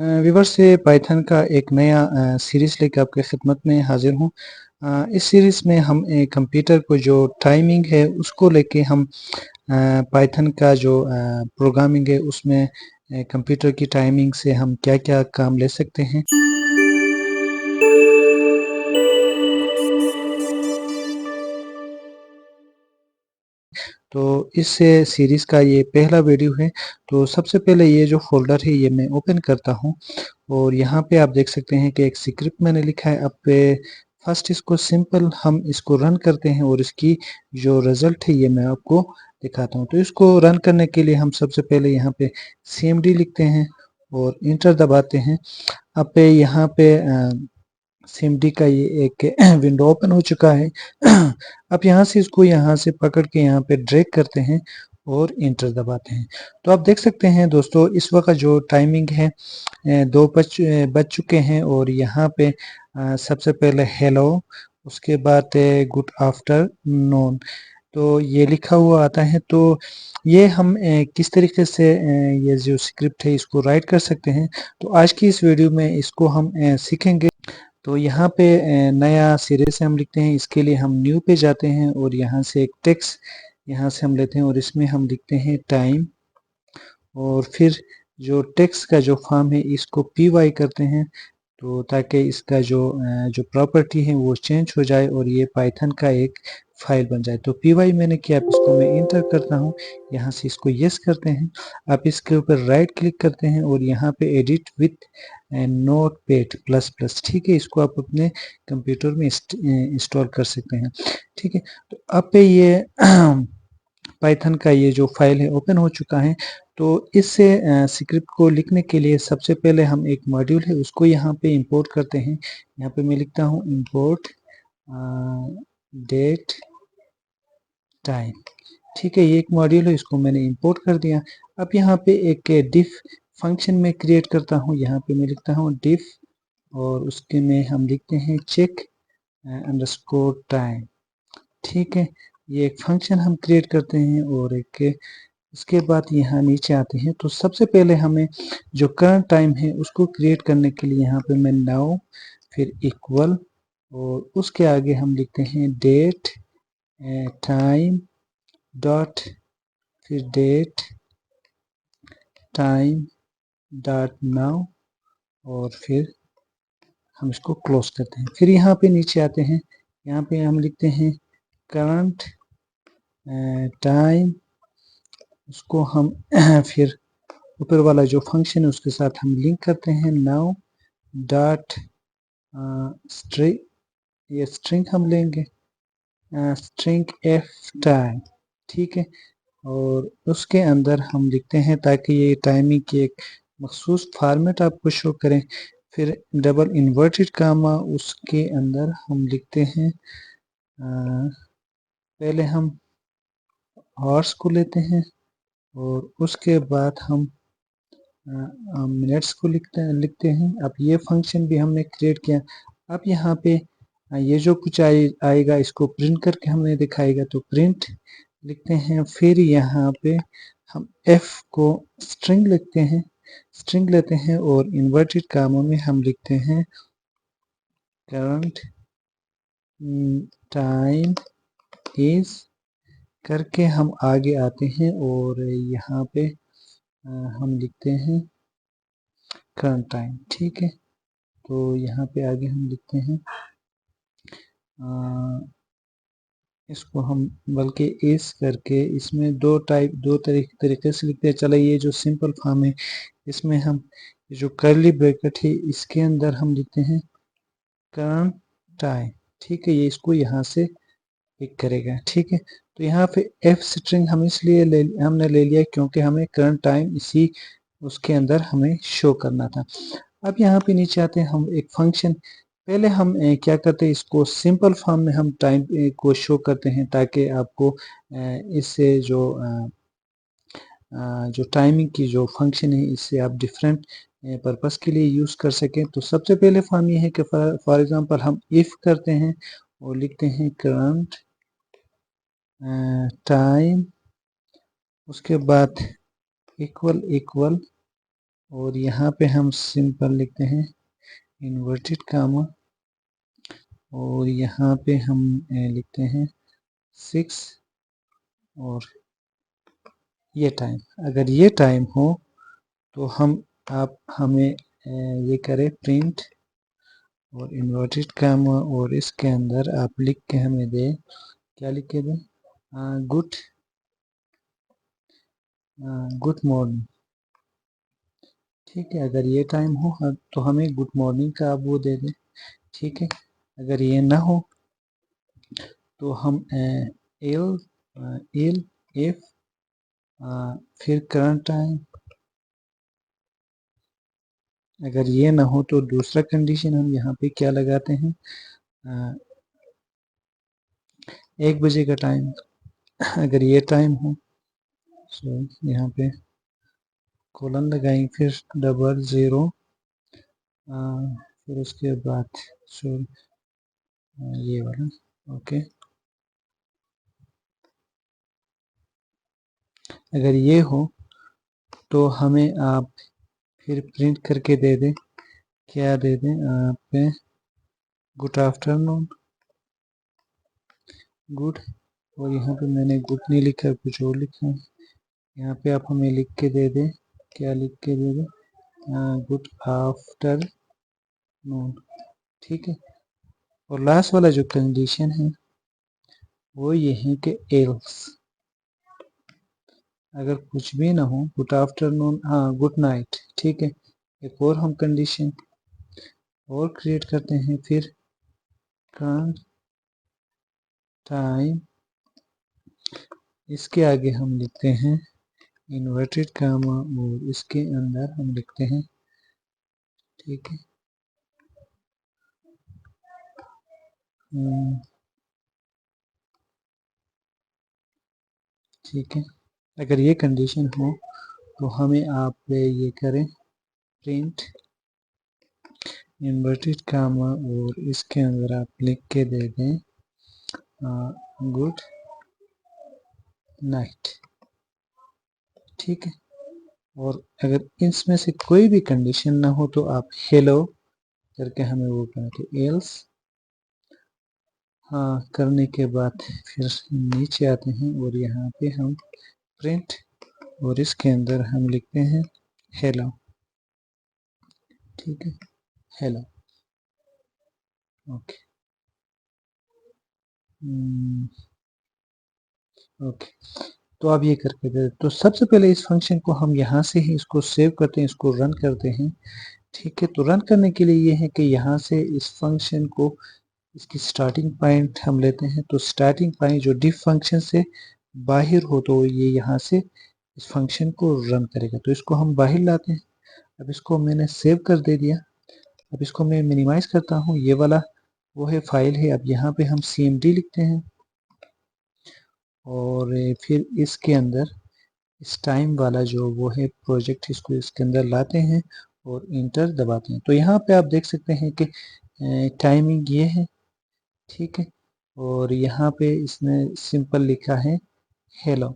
Viewers से Python का एक नया सीरीज़ लेकर आपके खिदमत में हाज़िर हूँ। इस सीरीज़ में हम कंप्यूटर को जो टाइमिंग है उसको लेके हम पाइथन का जो प्रोग्रामिंग है उसमें कंप्यूटर की टाइमिंग से हम क्या-क्या काम ले सकते हैं। तो इस सीरीज़ का ये पहला वीडियो है। तो सबसे पहले ये जो फ़ोल्डर है ये मैं ओपन करता हूँ और यहाँ पे आप देख सकते हैं कि एक स्क्रिप्ट मैंने लिखा है। अब फर्स्ट इसको सिंपल हम इसको रन करते हैं और इसकी जो रिज़ल्ट है ये मैं आपको दिखाता हूँ। तो इसको रन करने के लिए हम सबसे पहले यहाँ पे सीएमडी लिखते हैं और एंटर दबाते हैं। अब यहाँ पे सीएमडी का ये एक विंडो ओपन हो चुका है। अब यहाँ से इसको यहाँ से पकड़ के यहाँ पे ड्रैग करते हैं और एंटर दबाते हैं। तो आप देख सकते हैं दोस्तों इस वक्त जो टाइमिंग है 2 बज चुके हैं और यहाँ पे सबसे पहले हेलो, उसके बाद गुड आफ्टरनून तो ये लिखा हुआ आता है। तो ये हम किस तरीके से ये जो स्क्रिप्ट है इसको राइट कर सकते हैं, तो आज की इस वीडियो में इसको हम सीखेंगे। तो यहाँ पे नया सिरे से हम लिखते हैं। इसके लिए हम न्यू पे जाते हैं और यहाँ से एक टेक्स्ट यहाँ से हम लेते हैं और इसमें हम लिखते हैं टाइम और फिर जो टेक्स्ट का जो फॉर्म है इसको py करते हैं तो ताकि इसका जो प्रॉपर्टी है वो चेंज हो जाए और ये पाइथन का एक फाइल बन जाए। तो py मैंने किया, अब इसको मैं इंटर करता हूँ, यहाँ से इसको यस करते हैं। आप इसके ऊपर राइट क्लिक करते हैं और यहाँ पे edit with notepad plus plus, ठीक है, इसको आप अपने कंप्यूटर में इंस्टॉल कर सकते हैं, ठीक है। तो अब पे ये पाइथन का ये जो फाइल है ओपन हो चुका है। तो इस स्क्रिप्ट को लिखने के लिए सबसे पहले हम एक मॉड्यूल है उसको यहाँ पे इंपोर्ट करते हैं। यहाँ पे मैं लिखता हूँ इंपोर्ट डेट टाइम, ठीक है, ये एक मॉड्यूल है, इसको मैंने इंपोर्ट कर दिया। अब यहाँ पे एक डिफ फंक्शन में क्रिएट करता हूँ। यहाँ पे मैं लिखता हूँ डिफ और उसके में हम लिखते हैं चेक अंडरस्कोर टाइम, ठीक है। ये एक फंक्शन हम क्रिएट करते हैं और एक इसके बाद यहाँ नीचे आते हैं। तो सबसे पहले हमें जो करंट टाइम है उसको क्रिएट करने के लिए यहाँ पे मैं नाउ फिर इक्वल और उसके आगे हम लिखते हैं डेट टाइम डॉट फिर डेट टाइम डॉट नाउ और फिर हम इसको क्लोज करते हैं। फिर यहाँ पे नीचे आते हैं, यहाँ पे हम लिखते हैं करंट टाइम, उसको हम फिर ऊपर वाला जो फंक्शन है उसके साथ हम लिंक करते हैं नाउ डॉट स्ट्रिंग, ये स्ट्रिंग हम लेंगे स्ट्रिंग एफ टाइम, ठीक है। और उसके अंदर हम लिखते हैं ताकि ये टाइमिंग की एक मखसूस फॉर्मेट आपको शो करें। फिर डबल इन्वर्टेड कामा उसके अंदर हम लिखते हैं पहले हम हॉर्स को लेते हैं और उसके बाद हम मिनट्स को लिखते हैं। अब ये फंक्शन भी हमने क्रिएट किया। अब यहाँ पे ये जो कुछ आएगा इसको प्रिंट करके हमें दिखाएगा, तो प्रिंट लिखते हैं। फिर यहाँ पे हम f को स्ट्रिंग लिखते हैं, स्ट्रिंग लेते हैं और इन्वर्टेड कामों में हम लिखते हैं करंट टाइम इज करके हम आगे आते हैं और यहाँ पे हम लिखते हैं करंट टाइम, ठीक है। तो यहाँ पे आगे हम लिखते हैं इसको हम बल्कि इस करके इसमें दो तरीके से लिखते हैं। चलो ये जो सिंपल फॉर्म है इसमें हम जो कर्ली ब्रैकेट है इसके अंदर हम लिखते हैं करंट टाइम, ठीक है, ये इसको यहाँ से पिक करेगा, ठीक है। तो यहाँ पे एफ स्ट्रिंग हम इसलिए हमने ले लिया क्योंकि हमें करंट टाइम इसी उसके अंदर हमें शो करना था। अब यहाँ पे नीचे आते हैं हम एक फंक्शन, पहले हम क्या करते हैं इसको सिंपल फॉर्म में हम टाइम को शो करते हैं ताकि आपको इससे जो टाइमिंग की जो फंक्शन है इससे आप डिफरेंट पर्पस के लिए यूज़ कर सकें। तो सबसे पहले फॉर्म ये है कि फॉर एग्जांपल हम इफ़ करते हैं और लिखते हैं करंट टाइम, उसके बाद इक्वल इक्वल और यहाँ पे हम सिंपल लिखते हैं इन्वर्टेड कामा, और यहाँ पे हम लिखते हैं 6, और ये टाइम। अगर ये टाइम हो तो आप हमें ये करें प्रिंट और इन्वर्टेड कामा, और इसके अंदर आप लिख के हमें दें, क्या लिख के दें, गुड गुड मॉर्निंग। ठीक है, अगर ये टाइम हो तो हमें गुड मॉर्निंग का आप वो दे दें। ठीक है, अगर ये ना हो तो हम एल एल एफ फिर करंट टाइम। अगर ये ना हो तो दूसरा कंडीशन हम यहाँ पे क्या लगाते हैं, 1 बजे का टाइम। अगर ये टाइम हो सो यहाँ पे कोलन लगाएंगे, फिर 00, फिर उसके बाद सो ये वाला, ओके। अगर ये हो तो हमें आप फिर प्रिंट करके दे दें, क्या दे दें आप, गुड आफ्टरनून, गुड। और यहाँ पे मैंने गुड नहीं लिखा, कुछ और लिखा है। यहाँ पे आप हमें लिख के दे दें, क्या लिख के दे दें, गुड आफ्टरनून। ठीक है, और लास्ट वाला जो कंडीशन है वो ये है कि एल्स, अगर कुछ भी ना हो, गुड आफ्टरनून, हाँ गुड नाइट। ठीक है, एक और हम कंडीशन और क्रिएट करते हैं, फिर टाइम, इसके आगे हम लिखते हैं इन्वर्टेड कामा, और इसके अंदर हम लिखते हैं, ठीक है, ठीक है। अगर ये कंडीशन हो तो हमें आप ये करें प्रिंट इन्वर्टेड कामा, और इसके अंदर आप लिख के दे दें गुड नाइट। ठीक है, और अगर इसमें से कोई भी कंडीशन ना हो तो आप हेलो करके हमें वो करें, तो एल्स, हाँ करने के बाद फिर नीचे आते हैं, और यहाँ पे हम प्रिंट, और इसके अंदर हम लिखते हैं हेलो। ठीक है, हेलो, ओके, ओके। तो आप ये करके दे, तो सबसे पहले इस फंक्शन को हम यहाँ से ही इसको सेव करते हैं, इसको रन करते हैं। ठीक है, तो रन करने के लिए ये है कि यहाँ से इस फंक्शन को, इसकी स्टार्टिंग पॉइंट हम लेते हैं, तो स्टार्टिंग पॉइंट जो डिफ फंक्शन से बाहर हो तो ये यहाँ से इस फंक्शन को रन करेगा, तो इसको हम बाहर लाते हैं। अब इसको मैंने सेव कर दे दिया, अब इसको मैं मिनिमाइज करता हूँ, ये वाला वो है फाइल है। अब यहाँ पे हम cmd लिखते हैं, और फिर इसके अंदर इस टाइम वाला जो वो है प्रोजेक्ट, इसको इसके अंदर लाते हैं और इंटर दबाते हैं। तो यहाँ पे आप देख सकते हैं कि टाइमिंग ये है। ठीक है, और यहाँ पे इसने सिंपल लिखा है हेलो।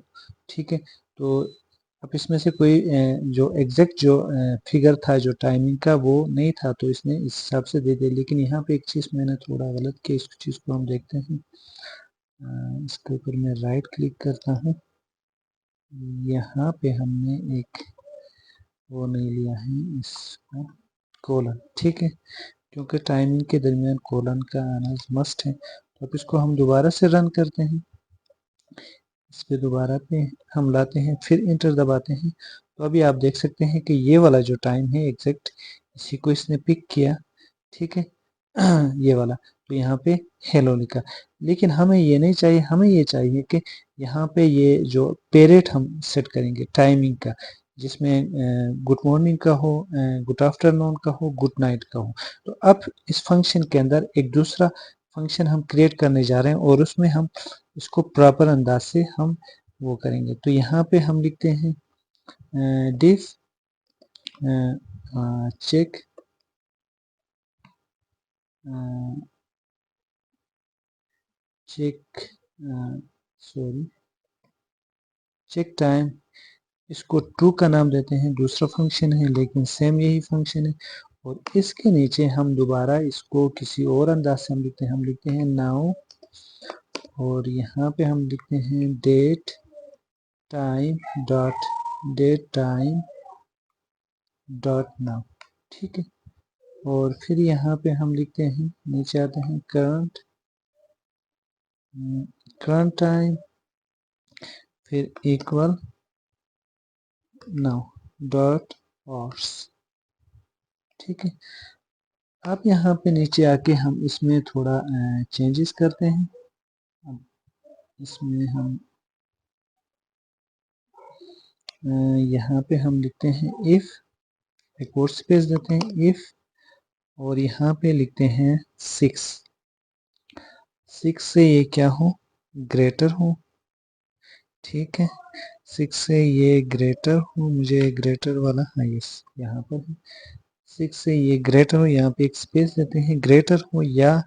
ठीक है, तो अब इसमें से कोई जो एग्जैक्ट जो फिगर था जो टाइमिंग का वो नहीं था, तो इसने इस हिसाब से दे दिया। लेकिन यहाँ पे एक चीज़ मैंने थोड़ा गलत किया, इस चीज़ को हम देखते हैं। इसके ऊपर मैं राइट क्लिक करता हूँ, यहाँ पे हमने एक वो नहीं लिया है, इसका कोलन। ठीक है, क्योंकि टाइमिंग के दरमियान कोलन का आना मस्ट है। तो अब इसको हम दोबारा से रन करते हैं, इस पे दोबारा पे हम लाते हैं, फिर इंटर दबाते हैं। तो अभी आप देख सकते हैं कि ये वाला जो टाइम है एग्जैक्ट इसी को इसने पिक किया। ठीक है, ये वाला, तो यहाँ पे हेलो लिखा। लेकिन हमें ये नहीं चाहिए, हमें ये चाहिए कि यहाँ पे ये जो पेरेट हम सेट करेंगे टाइमिंग का, जिसमें गुड मॉर्निंग का हो, गुड आफ्टरनून का हो, गुड नाइट का हो। तो अब इस फंक्शन के अंदर एक दूसरा फंक्शन हम क्रिएट करने जा रहे हैं, और उसमें हम इसको प्रॉपर अंदाज से हम वो करेंगे। तो यहाँ पे हम लिखते हैं डिफ check check sorry check time इसको टू का नाम देते हैं, दूसरा फंक्शन है लेकिन सेम यही फंक्शन है। और इसके नीचे हम दोबारा इसको किसी और अंदाज से हम लिखते हैं नाउ, और यहाँ पे हम लिखते हैं डेट टाइम डॉट नाउ, ठीक है। और फिर यहाँ पे हम लिखते हैं, नीचे आते हैं करंट टाइम, फिर इक्वल नाउ डॉट आवर्स, ठीक है। अब यहाँ पे नीचे आके हम इसमें थोड़ा चेंजेस करते हैं। अब इसमें हम यहाँ पे हम लिखते हैं इफ, एक और स्पेस देते हैं इफ, और यहाँ पे लिखते हैं 6 से ये क्या हो, ग्रेटर हो, ठीक है। 6 से ये ग्रेटर हो, मुझे ग्रेटर वाला, हाँ यस यहाँ पर है। 6 से ये ग्रेटर हो, यहाँ पे एक स्पेस देते हैं, ग्रेटर हो या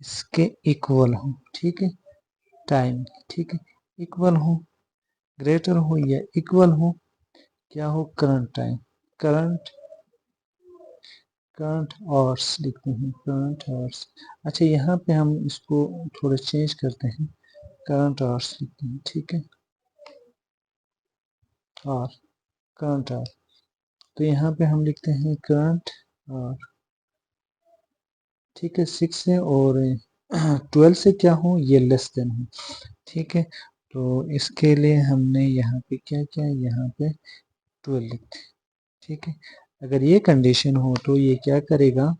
इसके इक्वल हो, ठीक है। टाइम, ठीक है, इक्वल हो, ग्रेटर हो या इक्वल हो, क्या हो, करंट टाइम, करंट आवर्स लिखते हैं, करंट आवर्स। अच्छा यहाँ पे हम इसको थोड़ा चेंज करते हैं, करंट आवर्स लिखते हैं, ठीक है, और करंट आवर। तो यहाँ पे हम लिखते हैं करंट आवर, ठीक है। 6 से और 12 से क्या हो, ये लेस देन हो, ठीक है। तो इसके लिए हमने यहाँ पे क्या किया, यहाँ पे 12 लिखते हैं, ठीक है। अगर ये कंडीशन हो तो ये क्या करेगा,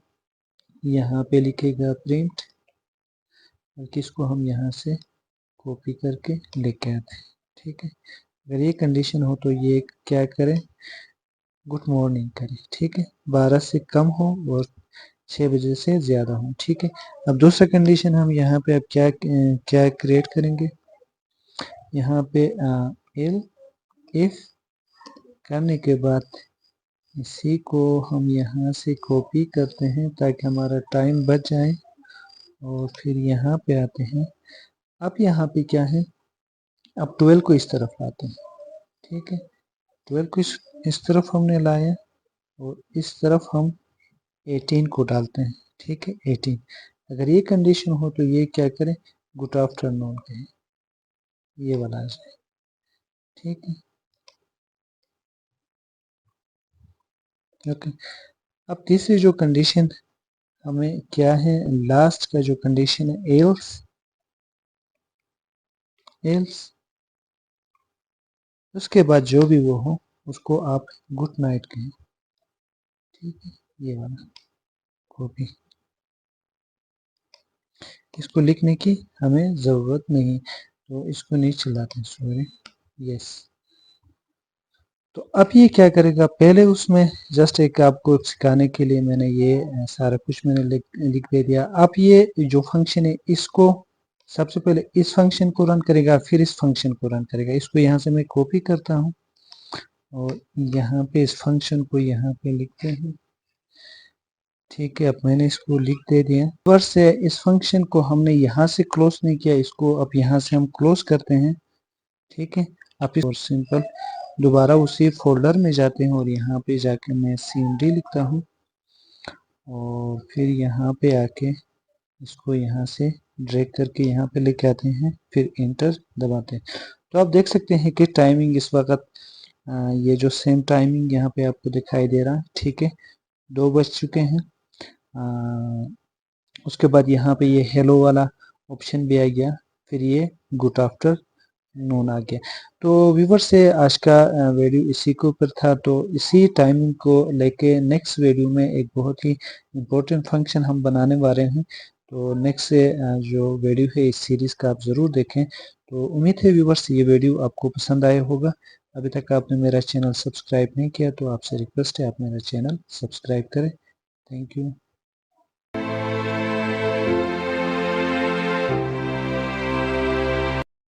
यहाँ पे लिखेगा प्रिंट, किसको हम यहाँ से कॉपी करके लेके आते हैं, ठीक है। अगर ये कंडीशन हो तो ये क्या करें, गुड मॉर्निंग करें, ठीक है, 12 से कम हो और 6 बजे से ज़्यादा हो, ठीक है। अब दूसरा कंडीशन हम यहाँ पे अब क्या क्रिएट करेंगे, यहाँ पे एल इफ करने के बाद इसी को हम यहाँ से कॉपी करते हैं ताकि हमारा टाइम बच जाए, और फिर यहाँ पे आते हैं। अब यहाँ पे क्या है, अब 12 को इस तरफ लाते हैं, ठीक है, 12 को इस तरफ हमने लाया, और इस तरफ हम 18 को डालते हैं, ठीक है, 18। अगर ये कंडीशन हो तो ये क्या करें, गुड आफ्टरनून कहें, ये वाला आ जाए, ठीक है, ओके। अब तीसरी जो कंडीशन हमें क्या है, लास्ट का जो कंडीशन है एल्स उसके बाद जो भी वो हो उसको आप गुड नाइट कहें, ठीक है, ये वाला कॉपी, इसको लिखने की हमें ज़रूरत नहीं, तो इसको नीचे लाते हैं, सॉरी, यस। तो अब ये क्या करेगा, पहले उसमें जस्ट एक आपको सिखाने के लिए मैंने ये सारा कुछ मैंने लिख दे दिया। अब ये जो फंक्शन है इसको सबसे पहले इस फंक्शन को रन करेगा, फिर इस फंक्शन को रन करेगा। इसको यहाँ से मैं कॉपी करता हूँ और यहाँ पे इस फंक्शन को यहाँ पे लिखते हैं, ठीक है। अब मैंने इसको लिख दे दिया। वर्ष से इस फंक्शन को हमने यहाँ से क्लोज नहीं किया, इसको अब यहाँ से हम क्लोज करते हैं, ठीक है। अब इस और सिंपल दोबारा उसी फोल्डर में जाते हैं और यहाँ पे जाके मैं cmd लिखता हूँ, और फिर यहाँ पे आके इसको यहाँ से ड्रैग करके यहाँ पे लेके आते हैं, फिर इंटर दबाते हैं। तो आप देख सकते हैं कि टाइमिंग इस वक्त ये जो सेम टाइमिंग यहाँ पे आपको दिखाई दे रहा है, ठीक है, 2 बज चुके हैं। उसके बाद यहाँ पे ये हेलो वाला ऑप्शन भी आ गया, फिर ये गुड आफ्टर नून आ गया। तो व्यूवर से आज का वीडियो इसी के ऊपर था। तो इसी टाइमिंग को लेके नेक्स्ट वीडियो में एक बहुत ही इम्पोर्टेंट फंक्शन हम बनाने वाले हैं। तो नेक्स्ट से जो वीडियो है इस सीरीज़ का आप ज़रूर देखें। तो उम्मीद है व्यूवर्स ये वीडियो आपको पसंद आया होगा। अभी तक आपने मेरा चैनल सब्सक्राइब नहीं किया तो आपसे रिक्वेस्ट है आप मेरा चैनल सब्सक्राइब करें। Thank you.